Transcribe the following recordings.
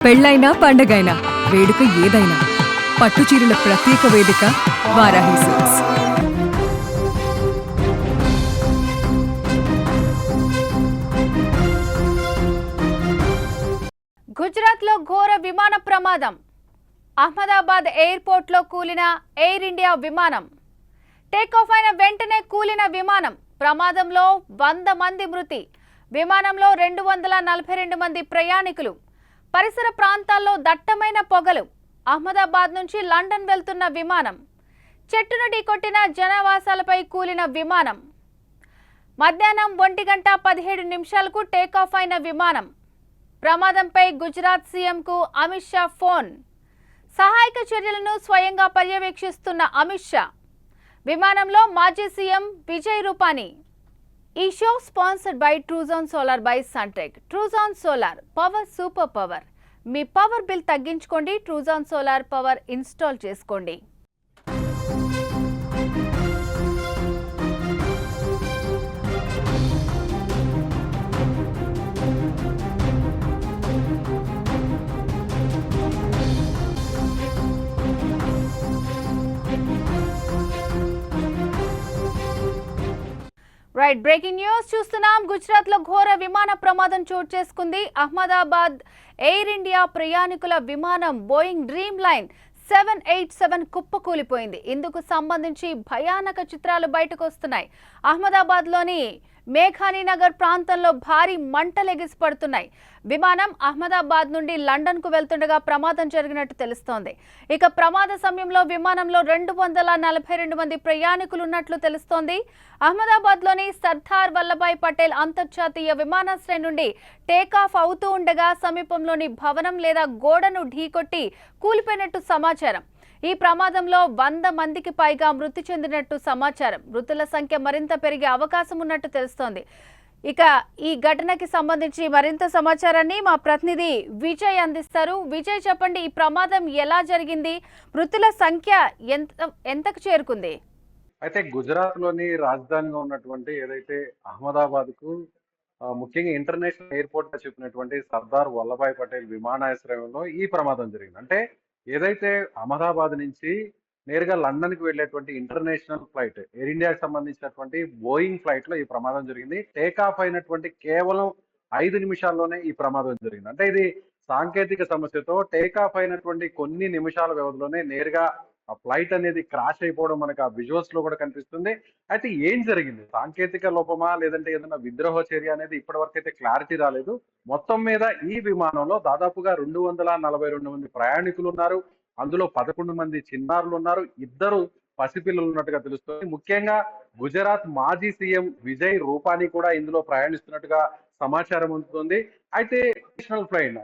పెళ్ళైనా పండగైనా వేడుక ఏదైనా పట్టుచీరల ప్రత్యేక వేదిక వారాహి సిల్క్స్. గుజరాత్లో ఘోర విమాన ప్రమాదం. అహ్మదాబాద్ ఎయిర్పోర్ట్లో కూలిన ఎయిర్ ఇండియా విమానం. టేకాఫ్ అయిన వెంటనే కూలిన విమానం. ప్రమాదంలో 100 మంది మృతి. విమానంలో 242 మంది ప్రయాణికులు. పరిసర ప్రాంతాల్లో దట్టమైన పొగలు. అహ్మదాబాద్ నుంచి లండన్ వెళ్తున్న విమానం. చెట్టును ఢీకొట్టిన జనావాసాలపై కూలిన విమానం. మధ్యాహ్నం 1:17 టేకాఫ్ అయిన విమానం. ప్రమాదంపై గుజరాత్ సీఎంకు అమిత్ షా ఫోన్. సహాయక చర్యలను స్వయంగా పర్యవేక్షిస్తున్న అమిత్ షా. విమానంలో మాజీ సీఎం విజయ్ రూపానీ. ఈ show sponsored by Trojan solar by Suntech. Trojan solar power super power. మీ పవర్ బిల్ తగ్గించుకోండి. ట్రూజాన్ సోలార్ పవర్ ఇన్స్టాల్ చేసుకోండి. రైట్, బ్రేకింగ్ న్యూస్ చూస్తున్నాం. గుజరాత్ లో ఘోర విమాన ప్రమాదం చోటు చేసుకుంది. అహ్మదాబాద్ ఎయిర్ ఇండియా ప్రయాణికుల విమానం బోయింగ్ డ్రీమ్ లైన్ 787 కుప్పకూలిపోయింది. ఇందుకు సంబంధించి భయానక చిత్రాలు బయటకు వస్తున్నాయి. అహ్మదాబాద్ లోని మేఘానీ నగర్ ప్రాంతంలో భారీ మంటలు ఎగిసిపడుతున్నాయి. విమానం అహ్మదాబాద్ నుండి లండన్ కు వెళ్తుండగా ప్రమాదం జరిగినట్టు తెలుస్తోంది. ఇక ప్రమాద సమయంలో విమానంలో 242 మంది ప్రయాణికులు ఉన్నట్లు తెలుస్తోంది. అహ్మదాబాద్ లోని సర్దార్ వల్లభాయ్ పటేల్ అంతర్జాతీయ విమానాశ్రయం నుండి టేకాఫ్ అవుతూ ఉండగా సమీపంలోని భవనం లేదా గోడను ఢీకొట్టి కూలిపోయినట్టు సమాచారం. ఈ ప్రమాదంలో 100 మందికి పైగా మృతి చెందినట్టు సమాచారం. మృతుల సంఖ్య మరింత పెరిగే అవకాశం ఉన్నట్టు తెలుస్తోంది. ఇక ఈ ఘటనకి సంబంధించి మరింత సమాచారాన్ని మా ప్రతినిధి విజయ్ అందిస్తారు. విజయ్, చెప్పండి, ఈ ప్రమాదం ఎలా జరిగింది? మృతుల సంఖ్య ఎంతకు చేరుకుంది? అయితే గుజరాత్ లోని రాజధానిగా ఉన్నటువంటి ఏదైతే అహ్మదాబాద్ కు ముఖ్యంగా ఇంటర్నేషనల్ ఎయిర్పోర్ట్ గా చెప్పినటువంటి సర్దార్ వల్లభాయ్ పటేల్ విమానాశ్రయంలో ఈ ప్రమాదం జరిగింది. అంటే ఏదైతే అహ్మదాబాద్ నుంచి నేరుగా లండన్ కి వెళ్ళేటువంటి ఇంటర్నేషనల్ ఫ్లైట్ ఎయిర్ ఇండియాకి సంబంధించినటువంటి బోయింగ్ ఫ్లైట్ లో ఈ ప్రమాదం జరిగింది. టేకాఫ్ అయినటువంటి కేవలం 5 నిమిషాల్లోనే ఈ ప్రమాదం జరిగింది. అంటే ఇది సాంకేతిక సమస్యతో టేకాఫ్ అయినటువంటి కొన్ని నిమిషాల వ్యవధిలోనే నేరుగా ఆ ఫ్లైట్ అనేది క్రాష్ అయిపోవడం మనకు ఆ విజువల్స్ లో కూడా కనిపిస్తుంది. అయితే ఏం జరిగింది? సాంకేతిక లోపమా లేదంటే ఏదైనా విద్రోహ చర్య అనేది ఇప్పటి వరకు అయితే క్లారిటీ రాలేదు. మొత్తం మీద ఈ విమానంలో దాదాపుగా 242 మంది ప్రయాణికులు ఉన్నారు. అందులో 11 మంది చిన్నారులు ఉన్నారు. 2 పసిపిల్లలు ఉన్నట్టుగా తెలుస్తుంది. ముఖ్యంగా గుజరాత్ మాజీ సీఎం విజయ్ రూపానీ కూడా ఇందులో ప్రయాణిస్తున్నట్టుగా సమాచారం అందుతుంది. అయితే నేషనల్ ఫ్లైట్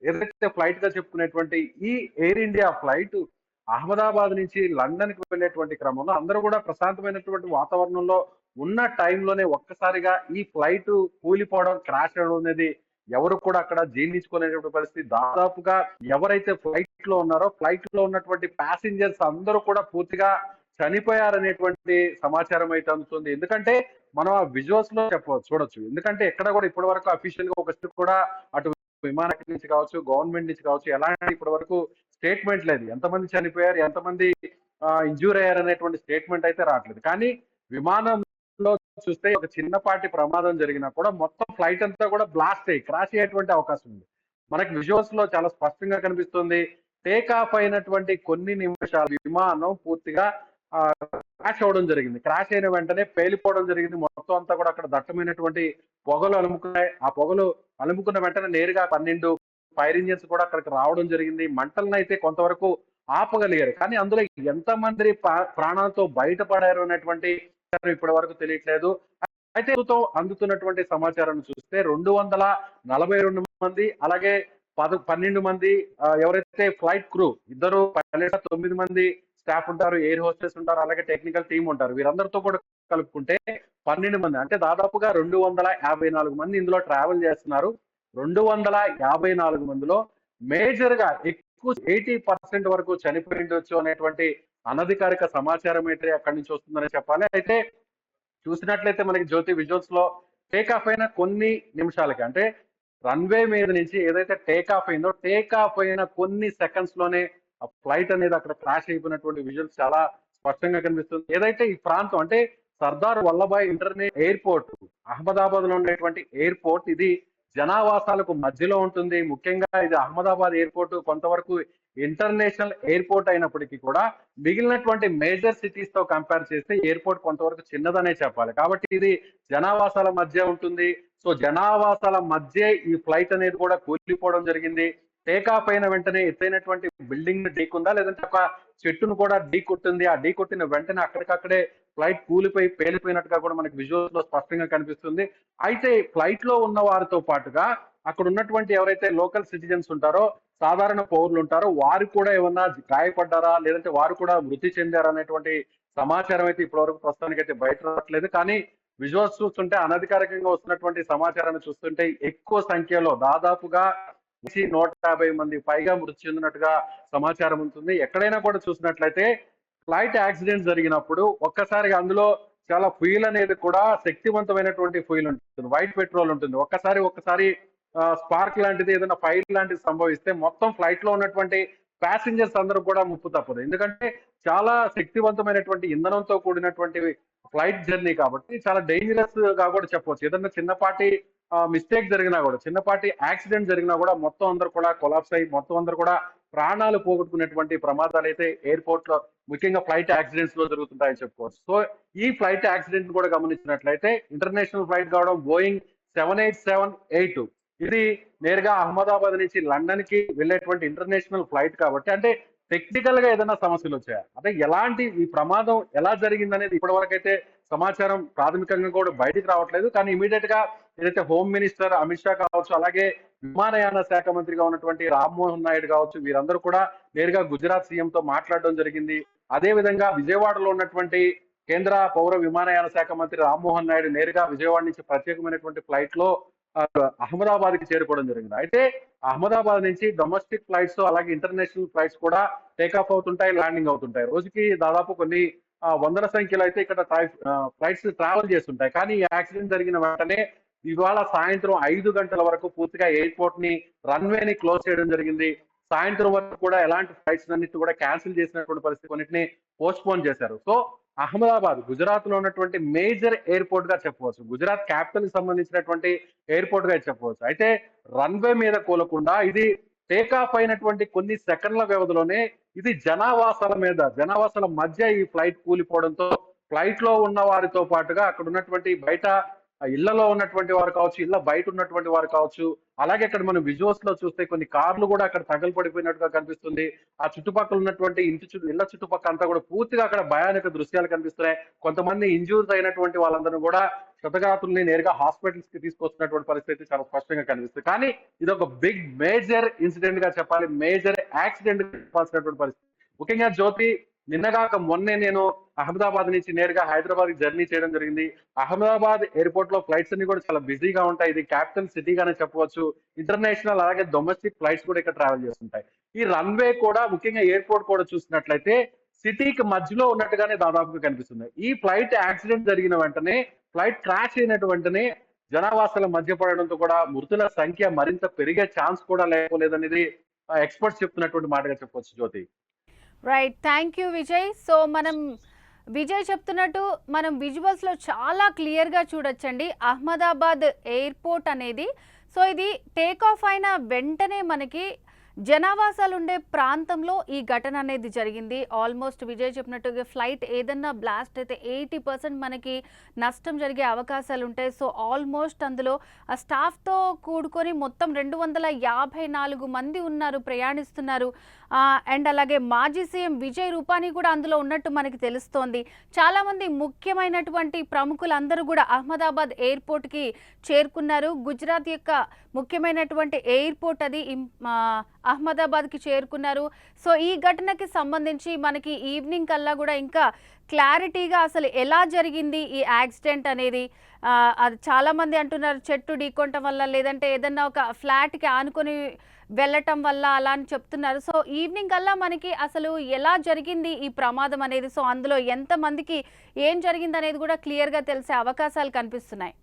ఏదైతే ఫ్లైట్ గా చెప్పుకునేటువంటి ఈ ఎయిర్ ఇండియా ఫ్లైట్ అహ్మదాబాద్ నుంచి లండన్ కి వెళ్ళేటువంటి క్రమంలో అందరూ కూడా ప్రశాంతమైనటువంటి వాతావరణంలో ఉన్న టైంలోనే ఒక్కసారిగా ఈ ఫ్లైట్ కూలిపోవడం, క్రాష్ అవడం అనేది ఎవరు కూడా అక్కడ జీర్ణించుకునేటువంటి పరిస్థితి. దాదాపుగా ఎవరైతే ఫ్లైట్ లో ఉన్నారో ఫ్లైట్ లో ఉన్నటువంటి ప్యాసింజర్స్ అందరూ కూడా పూర్తిగా చనిపోయారనేటువంటి సమాచారం అయితే అందుతుంది. ఎందుకంటే మనం ఆ విజువల్స్ లో చూడొచ్చు. ఎందుకంటే ఎక్కడ కూడా ఇప్పటి వరకు అఫీషియల్ గా ఒక కూడా అటు విమానం నుంచి కావచ్చు, గవర్నమెంట్ నుంచి కావచ్చు, ఎలాంటి ఇప్పటి వరకు స్టేట్మెంట్ లేదు. ఎంతమంది చనిపోయారు, ఎంతమంది ఇంజ్యూర్ అయ్యారు అనేటువంటి స్టేట్మెంట్ అయితే రావట్లేదు. కానీ విమానంలో చూస్తే ఒక చిన్నపాటి ప్రమాదం జరిగినా కూడా మొత్తం ఫ్లైట్ అంతా కూడా బ్లాస్ట్ అయ్యి క్రాష్ అయ్యేటువంటి అవకాశం ఉంది. మనకి విజువల్స్ లో చాలా స్పష్టంగా కనిపిస్తుంది. టేక్ ఆఫ్ అయినటువంటి కొన్ని నిమిషాలు విమానం పూర్తిగా క్రాష్ అవ్వడం జరిగింది. క్రాష్ అయిన వెంటనే పేలిపోవడం జరిగింది. మొత్తం అంతా కూడా అక్కడ దట్టమైనటువంటి పొగలు అలుముకున్నాయి. ఆ పొగలు అలుముకున్న వెంటనే నేరుగా 12 ఫైర్ ఇంజిన్స్ కూడా అక్కడికి రావడం జరిగింది. మంటలను అయితే కొంతవరకు ఆపగలిగారు. కానీ అందులో ఎంతమంది ప్రాణాలతో బయటపడారు అనేటువంటి ఇప్పటి వరకు తెలియట్లేదు. అయితే అందుతున్నటువంటి సమాచారం చూస్తే 242 మంది, అలాగే 12 మంది ఎవరైతే ఫ్లైట్ క్రూ, 2 పైలట్, 9 మంది స్టాఫ్ ఉంటారు, ఎయిర్ హోస్టెస్ ఉంటారు, అలాగే టెక్నికల్ టీం ఉంటారు. వీరందరితో కూడా కలుపుకుంటే 12 మంది, అంటే దాదాపుగా 254 మంది ఇందులో ట్రావెల్ చేస్తున్నారు. 254 మందిలో మేజర్ గా ఎక్కువ 80% వరకు చనిపోయి ఉండొచ్చు అనేటువంటి అనధికారిక సమాచారం అయితే అక్కడి నుంచి వస్తుందని చెప్పాలి. అయితే చూసినట్లయితే మనకి జ్యోతి విజువల్స్ లో టేక్ ఆఫ్ అయిన కొన్ని నిమిషాలకి, అంటే రన్వే మీద నుంచి ఏదైతే టేక్ ఆఫ్ అయిందో, టేక్ ఆఫ్ అయిన కొన్ని సెకండ్స్ లోనే ఆ ఫ్లైట్ అనేది అక్కడ క్రాష్ అయిపోయినటువంటి విజువల్స్ చాలా స్పష్టంగా కనిపిస్తుంది. ఏదైతే ఈ ప్రాంతం అంటే సర్దార్ వల్లభాయ్ ఇంటర్నేషనల్ ఎయిర్పోర్ట్, అహ్మదాబాద్ లో ఉండేటువంటి ఎయిర్పోర్ట్, ఇది జనావాసాలకు మధ్యలో ఉంటుంది. ముఖ్యంగా ఇది అహ్మదాబాద్ ఎయిర్పోర్ట్ కొంతవరకు ఇంటర్నేషనల్ ఎయిర్పోర్ట్ అయినప్పటికీ కూడా మిగిలినటువంటి మేజర్ సిటీస్ తో కంపేర్ చేస్తే ఎయిర్పోర్ట్ కొంతవరకు చిన్నదనే చెప్పాలి. కాబట్టి ఇది జనావాసాల మధ్య ఉంటుంది. సో జనావాసాల మధ్య ఈ ఫ్లైట్ అనేది కూడా కూలిపోవడం జరిగింది. టేక్ ఆఫ్ అయిన వెంటనే ఎత్తైనటువంటి బిల్డింగ్ ఢీకుందా, లేదంటే ఒక చెట్టును కూడా ఢీ కొట్టింది. ఆ ఢీ కొట్టిన వెంటనే అక్కడికక్కడే ఫ్లైట్ కూలిపోయి పేలిపోయినట్టుగా కూడా మనకి విజువల్స్ లో స్పష్టంగా కనిపిస్తుంది. అయితే ఫ్లైట్ లో ఉన్న వారితో పాటుగా అక్కడ ఉన్నటువంటి ఎవరైతే లోకల్ సిటిజన్స్ ఉంటారో, సాధారణ పౌరులు ఉంటారో, వారు కూడా ఏమన్నా గాయపడ్డారా, లేదంటే వారు కూడా మృతి చెందారా అనేటువంటి సమాచారం అయితే ఇప్పటివరకు ప్రస్తుతానికి అయితే బయట రావట్లేదు. కానీ విజువల్స్ చూస్తుంటే, అనధికారికంగా వస్తున్నటువంటి సమాచారాన్ని చూస్తుంటే ఎక్కువ సంఖ్యలో దాదాపుగా 150 మంది పైగా మృతి చెందినట్టుగా సమాచారం ఉంటుంది. ఎక్కడైనా కూడా చూసినట్లయితే ఫ్లైట్ యాక్సిడెంట్ జరిగినప్పుడు ఒక్కసారిగా అందులో చాలా ఫ్యూయల్ అనేది కూడా శక్తివంతమైనటువంటి ఫ్యూయల్ ఉంటుంది, వైట్ పెట్రోల్ ఉంటుంది. ఒక్కసారి స్పార్క్ లాంటిది, ఏదైనా ఫైర్ లాంటిది సంభవిస్తే మొత్తం ఫ్లైట్ లో ఉన్నటువంటి ప్యాసింజర్స్ అందరూ కూడా ముప్పు తప్పదు. ఎందుకంటే చాలా శక్తివంతమైనటువంటి ఇంధనంతో కూడినటువంటి ఫ్లైట్ జర్నీ కాబట్టి చాలా డేంజరస్ గా కూడా చెప్పవచ్చు. ఏదన్నా చిన్నపాటి మిస్టేక్ జరిగినా కూడా, చిన్నపాటి యాక్సిడెంట్ జరిగినా కూడా మొత్తం అందరూ కూడా కొలాప్స్ అయ్యి మొత్తం అందరూ కూడా ప్రాణాలు పోగొట్టుకునేటువంటి ప్రమాదాలు అయితే ఎయిర్పోర్ట్ లో, ముఖ్యంగా ఫ్లైట్ యాక్సిడెంట్స్ లో జరుగుతుంటాయని చెప్పుకోవచ్చు. సో ఈ ఫ్లైట్ యాక్సిడెంట్ కూడా గమనించినట్లయితే ఇంటర్నేషనల్ ఫ్లైట్ కావడం బోయింగ్ 787-8, ఇది నేరుగా అహ్మదాబాద్ నుంచి లండన్ కి వెళ్ళేటువంటి ఇంటర్నేషనల్ ఫ్లైట్ కాబట్టి, అంటే టెక్నికల్ గా ఏదైనా సమస్యలు వచ్చాయా, అంటే ఎలాంటి ఈ ప్రమాదం ఎలా జరిగింది అనేది ఇప్పటి అయితే సమాచారం ప్రాథమికంగా కూడా బయటికి రావట్లేదు. కానీ ఇమీడియట్ గా ఏదైతే హోమ్ మినిస్టర్ అమిత్ షా కావచ్చు, అలాగే విమానయాన శాఖ మంత్రిగా ఉన్నటువంటి రామ్మోహన్ నాయుడు కావచ్చు, వీరందరూ కూడా నేరుగా గుజరాత్ సీఎం తో మాట్లాడడం జరిగింది. అదే విధంగా విజయవాడలో ఉన్నటువంటి కేంద్ర పౌర విమానయాన శాఖ మంత్రి రామ్మోహన్ నాయుడు నేరుగా విజయవాడ నుంచి ప్రత్యేకమైనటువంటి ఫ్లైట్ లో అహ్మదాబాద్ కి చేరుకోవడం జరిగింది. అయితే అహ్మదాబాద్ నుంచి డొమెస్టిక్ ఫ్లైట్స్ అలాగే ఇంటర్నేషనల్ ఫ్లైట్స్ కూడా టేకాఫ్ అవుతుంటాయి, ల్యాండింగ్ అవుతుంటాయి. రోజుకి దాదాపు కొన్ని వందల సంఖ్యలో అయితే ఇక్కడ ఫ్లైట్స్ ట్రావెల్ చేస్తుంటాయి. కానీ ఈ యాక్సిడెంట్ జరిగిన వెంటనే ఇవాళ సాయంత్రం 5 గంటల వరకు పూర్తిగా ఎయిర్పోర్ట్ ని, రన్వేని క్లోజ్ చేయడం జరిగింది. సాయంత్రం వరకు కూడా ఎలాంటి ఫ్లైట్స్ అన్నిటి కూడా క్యాన్సిల్ చేసినటువంటి పరిస్థితి, కొన్నిటిని పోస్ట్ పోన్ చేశారు. సో అహ్మదాబాద్ గుజరాత్ లో ఉన్నటువంటి మేజర్ ఎయిర్పోర్ట్ గా చెప్పవచ్చు, గుజరాత్ క్యాపిటల్ కి సంబంధించినటువంటి ఎయిర్పోర్ట్ గా చెప్పవచ్చు. అయితే రన్వే మీద కూలకుండా ఇది టేకాఫ్ అయినటువంటి కొన్ని సెకండ్ల వ్యవధిలోనే ఇది జనావాసాల మధ్య ఈ ఫ్లైట్ కూలిపోవడంతో ఫ్లైట్ లో ఉన్న వారితో పాటుగా అక్కడ ఉన్నటువంటి బయట ఇళ్లలో ఉన్నటువంటి వారు కావచ్చు, ఇళ్ల బయట ఉన్నటువంటి వారు కావచ్చు, అలాగే ఇక్కడ మనం విజువల్స్ లో చూస్తే కొన్ని కార్లు కూడా అక్కడ తగలపడిపోయినట్టుగా కనిపిస్తుంది. ఆ చుట్టుపక్కల ఉన్నటువంటి ఇళ్ల చుట్టుపక్కల అంతా కూడా పూర్తిగా అక్కడ భయానక దృశ్యాలు కనిపిస్తున్నాయి. కొంతమంది ఇంజూర్స్ అయినటువంటి వాళ్ళందరూ కూడా క్షతగాత్రుల్ని నేరుగా హాస్పిటల్స్ కి తీసుకొస్తున్నటువంటి పరిస్థితి చాలా స్పష్టంగా కనిపిస్తుంది. కానీ ఇది ఒక బిగ్ మేజర్ ఇన్సిడెంట్ గా చెప్పాలి, మేజర్ యాక్సిడెంట్ చెప్పాల్సినటువంటి పరిస్థితి. ముఖ్యంగా జ్యోతి, నిన్నగాక మొన్నే నేను అహ్మదాబాద్ నుంచి నేరుగా హైదరాబాద్ కి జర్నీ చేయడం జరిగింది. అహ్మదాబాద్ ఎయిర్పోర్ట్ లో ఫ్లైట్స్ అన్ని కూడా చాలా బిజీగా ఉంటాయి. ఇది క్యాపిటల్ సిటీగానే చెప్పవచ్చు. ఇంటర్నేషనల్ అలాగే డొమెస్టిక్ ఫ్లైట్స్ కూడా ఇక్కడ ట్రావెల్ చేస్తుంటాయి. ఈ రన్వే కూడా, ముఖ్యంగా ఎయిర్పోర్ట్ కూడా చూసినట్లయితే సిటీకి మధ్యలో ఉన్నట్టుగానే దాదాపుగా కనిపిస్తుంది. ఈ ఫ్లైట్ యాక్సిడెంట్ జరిగిన వెంటనే, ఫ్లైట్ క్రాష్ అయినటువంటి వెంటనే జనావాసాల మధ్య పడడంతో కూడా మృతుల సంఖ్య మరింత పెరిగే ఛాన్స్ కూడా లేకపోలేదనేది ఎక్స్పర్ట్స్ చెప్తున్నటువంటి మాటగా చెప్పవచ్చు Jyothi. Right, thank you Vijay. So Vijay చెప్తున్నట్టు మనం విజువల్స్లో చాలా క్లియర్గా చూడొచ్చండి అహ్మదాబాద్ ఎయిర్పోర్ట్ అనేది. సో ఇది టేక్ ఆఫ్ అయిన వెంటనే మనకి జనావాసాలు ఉండే ప్రాంతంలో ఈ ఘటన అనేది జరిగింది. ఆల్మోస్ట్ విజయ్ చెప్పినట్టుగా ఫ్లైట్ ఏదన్నా బ్లాస్ట్ అయితే 80% మనకి నష్టం జరిగే అవకాశాలు ఉంటాయి. సో ఆల్మోస్ట్ అందులో ఆ స్టాఫ్తో కూడుకొని మొత్తం 254 మంది ఉన్నారు, ప్రయాణిస్తున్నారు. అండ్ అలాగే మాజీ సీఎం విజయ్ రూపానీ కూడా అందులో ఉన్నట్టు మనకి తెలుస్తోంది. చాలామంది ముఖ్యమైనటువంటి ప్రముఖులందరూ కూడా అహ్మదాబాద్ ఎయిర్పోర్ట్కి చేరుకున్నారు. గుజరాత్ యొక్క ముఖ్యమైనటువంటి ఎయిర్పోర్ట్ అది అహ్మదాబాద్కి చేరుకున్నారు. సో ఈ ఘటనకి సంబంధించి మనకి ఈవినింగ్ కల్లా కూడా ఇంకా క్లారిటీగా అసలు ఎలా జరిగింది ఈ యాక్సిడెంట్ అనేది, అది చాలామంది అంటున్నారు చెట్టు ఢీకొనటం వల్ల, లేదంటే ఏదన్నా ఒక ఫ్లాట్కి ఆనుకొని వెళ్ళటం వల్ల అలా అని చెప్తున్నారు. సో ఈవినింగ్ కల్లా మనకి అసలు ఎలా జరిగింది ఈ ప్రమాదం అనేది, సో అందులో ఎంతమందికి ఏం జరిగింది అనేది కూడా క్లియర్గా తెలిసే అవకాశాలు కనిపిస్తున్నాయి.